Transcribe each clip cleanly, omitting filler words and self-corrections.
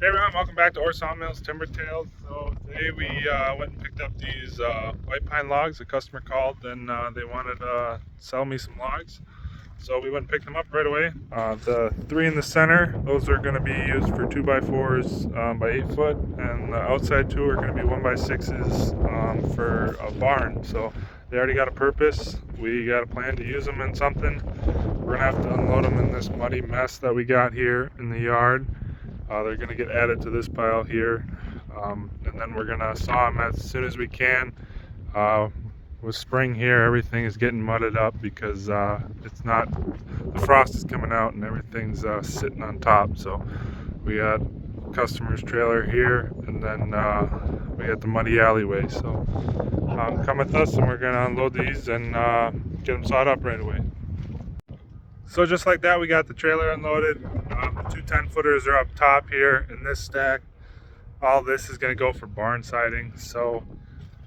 Hey everyone, welcome back to Orr Sawmill's Timber Tales. So today we went and picked up these white pine logs. A customer called and they wanted to sell me some logs. So we went and picked them up right away. The three in the center, those are going to be used for 2x4s by 8 foot, and the outside two are going to be 1x6s for a barn. So they already got a purpose. We got a plan to use them in something. We're going to have to unload them in this muddy mess that we got here in the yard. They're going to get added to this pile here, and then we're going to saw them as soon as we can. With spring here, everything is getting mudded up because it's not, the frost is coming out and everything's sitting on top. So we got customer's trailer here, and then we got the muddy alleyway. So come with us and we're going to unload these and get them sawed up right away. So just like that, we got the trailer unloaded. The two 10-footers are up top here in this stack. All this is going to go for barn siding. So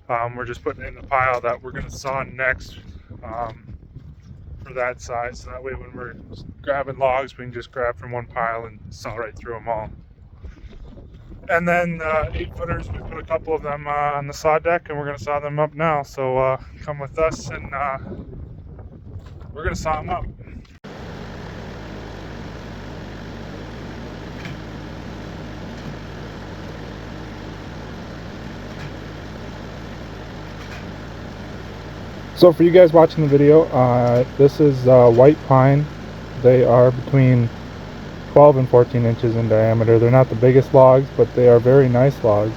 we're just putting it in the pile that we're going to saw next for that side. So that way when we're grabbing logs, we can just grab from one pile and saw right through them all. And then 8-footers, we put a couple of them on the saw deck and we're going to saw them up now. So come with us and we're going to saw them up. So for you guys watching the video, this is white pine. They are between 12 and 14 inches in diameter. They're not the biggest logs, but they are very nice logs.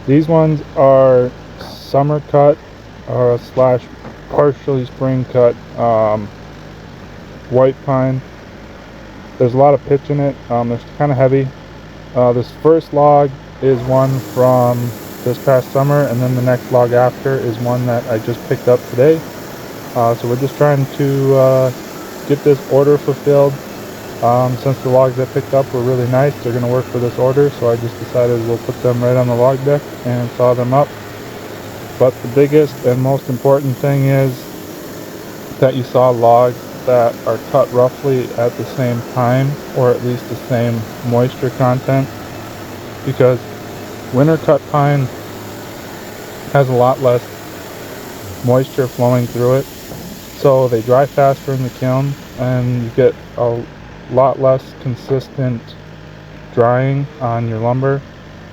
These ones are summer cut slash partially spring cut white pine. There's a lot of pitch in it. They're kind of heavy. This first log is one from this past summer, and then the next log after is one that I just picked up today. So we're just trying to get this order fulfilled. Since the logs I picked up were really nice, they're going to work for this order, so I just decided we'll put them right on the log deck and saw them up. But the biggest and most important thing is that you saw logs that are cut roughly at the same time, or at least the same moisture content, because winter cut pine has a lot less moisture flowing through it, so they dry faster in the kiln and you get a lot less consistent drying on your lumber.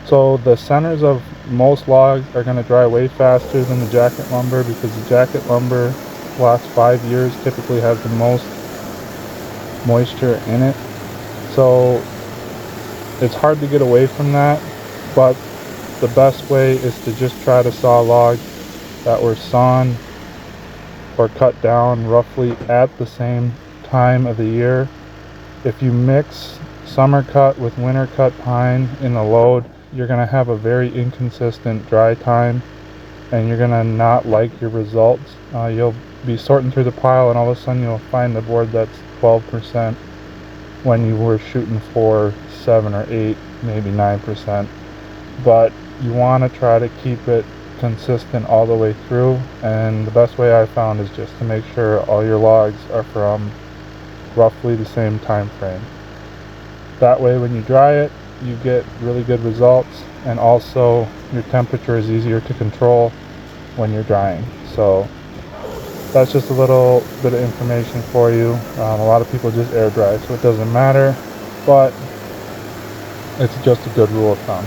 So the centers of most logs are going to dry way faster than the jacket lumber, because the jacket lumber last 5 years typically has the most moisture in it. So it's hard to get away from that, but the best way is to just try to saw logs that were sawn or cut down roughly at the same time of the year. If you mix summer cut with winter cut pine in a load, you're going to have a very inconsistent dry time, and you're going to not like your results. You'll be sorting through the pile and all of a sudden you'll find the board that's 12% when you were shooting for 7 or 8, maybe 9%. But you want to try to keep it consistent all the way through, and the best way I found is just to make sure all your logs are from roughly the same time frame. That way when you dry it, you get really good results, and also your temperature is easier to control when you're drying. So that's just a little bit of information for you. A lot of people just air dry, so it doesn't matter, but it's just a good rule of thumb.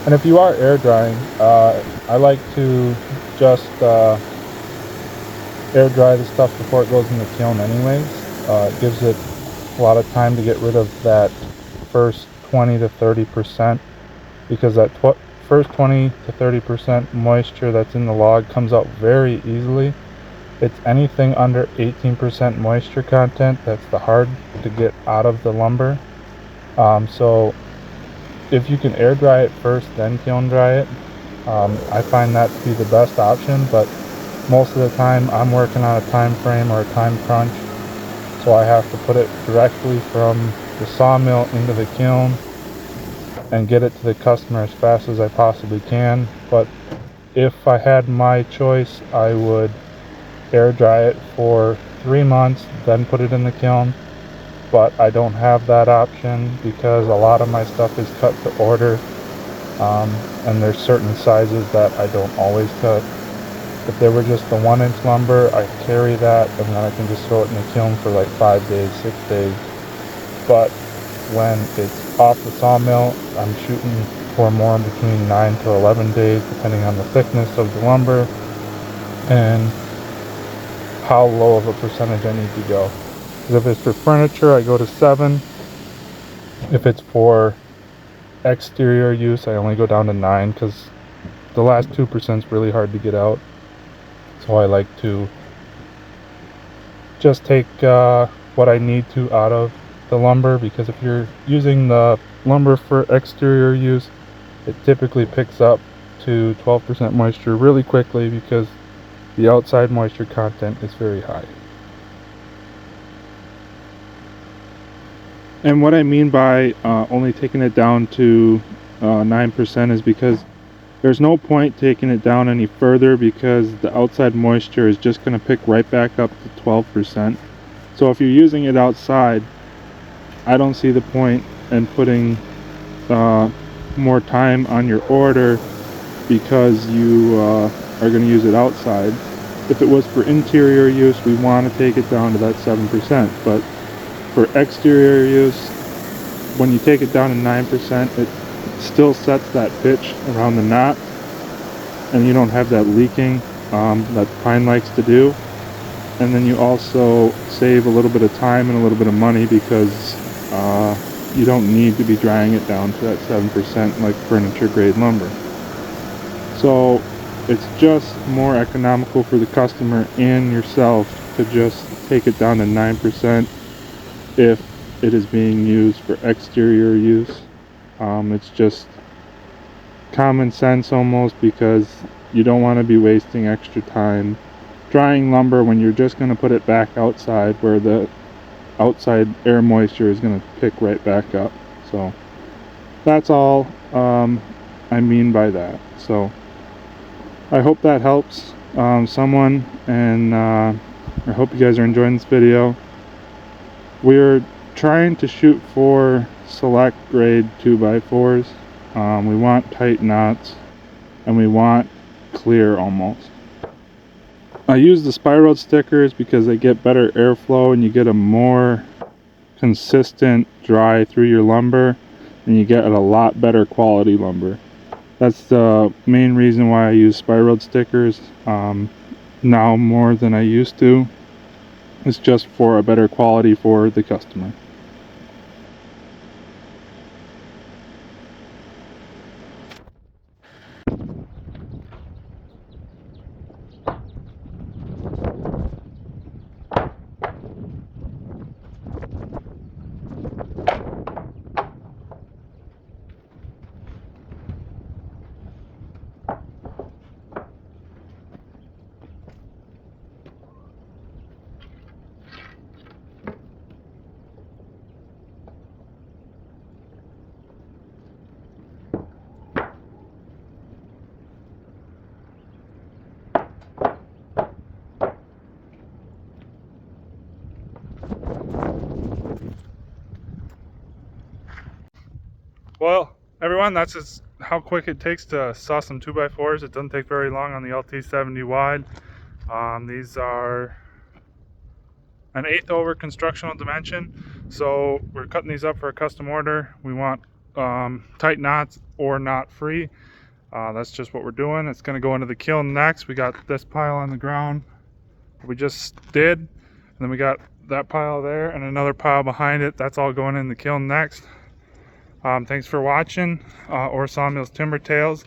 And if you are air drying, I like to just air dry the stuff before it goes in the kiln anyways. It gives it a lot of time to get rid of that first 20 to 30%, because that first 20 to 30% moisture that's in the log comes out very easily. It's anything under 18% moisture content that's the hard to get out of the lumber. So if you can air dry it first, then kiln dry it, I find that to be the best option. But most of the time I'm working on a time frame or a time crunch, so I have to put it directly from the sawmill into the kiln and get it to the customer as fast as I possibly can. But if I had my choice, I would air dry it for 3 months, then put it in the kiln. but I don't have that option because a lot of my stuff is cut to order, and there's certain sizes that I don't always cut. If they were just the 1-inch lumber, I carry that and then I can just throw it in the kiln for like 5 days, 6 days. But when it's off the sawmill, I'm shooting for more between 9 to 11 days, depending on the thickness of the lumber and how low of a percentage I need to go. Because if it's for furniture, I go to 7. If it's for exterior use, I only go down to 9, because the last 2% is really hard to get out. So I like to just take what I need to out of the lumber, because if you're using the lumber for exterior use, it typically picks up to 12% moisture really quickly because the outside moisture content is very high. And what I mean by only taking it down to 9% is because there's no point taking it down any further, because the outside moisture is just going to pick right back up to 12%. So if you're using it outside, I don't see the point in putting more time on your order because you are going to use it outside. If it was for interior use, we want to take it down to that 7%, but for exterior use, when you take it down to 9%, it still sets that pitch around the knot, and you don't have that leaking that pine likes to do. And then you also save a little bit of time and a little bit of money, because you don't need to be drying it down to that 7% like furniture grade lumber. So it's just more economical for the customer and yourself to just take it down to 9% if it is being used for exterior use. It's just common sense almost, because you don't want to be wasting extra time drying lumber when you're just going to put it back outside, where the outside air moisture is going to pick right back up. So that's all I mean by that. So I hope that helps someone, and I hope you guys are enjoying this video. We're trying to shoot for select grade 2x4s. We want tight knots, and we want clear almost. I use the spiral stickers because they get better airflow and you get a more consistent dry through your lumber, and you get a lot better quality lumber. That's the main reason why I use spiral stickers now more than I used to. It's just for a better quality for the customer. Well, everyone, that's just how quick it takes to saw some 2x4s. It doesn't take very long on the LT70 wide. These are an 1/8 over constructional dimension, so we're cutting these up for a custom order. We want tight knots or knot free. That's just what we're doing. It's going to go into the kiln next. We got this pile on the ground we just did, and then we got that pile there and another pile behind it. That's all going in the kiln next. Thanks for watching Orr Sawmill's Timber Tales.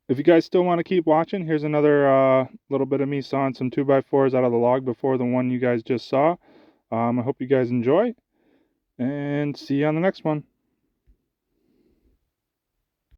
If you guys still want to keep watching, here's another little bit of me sawing some 2x4s out of the log before the one you guys just saw. I hope you guys enjoy, and see you on the next one.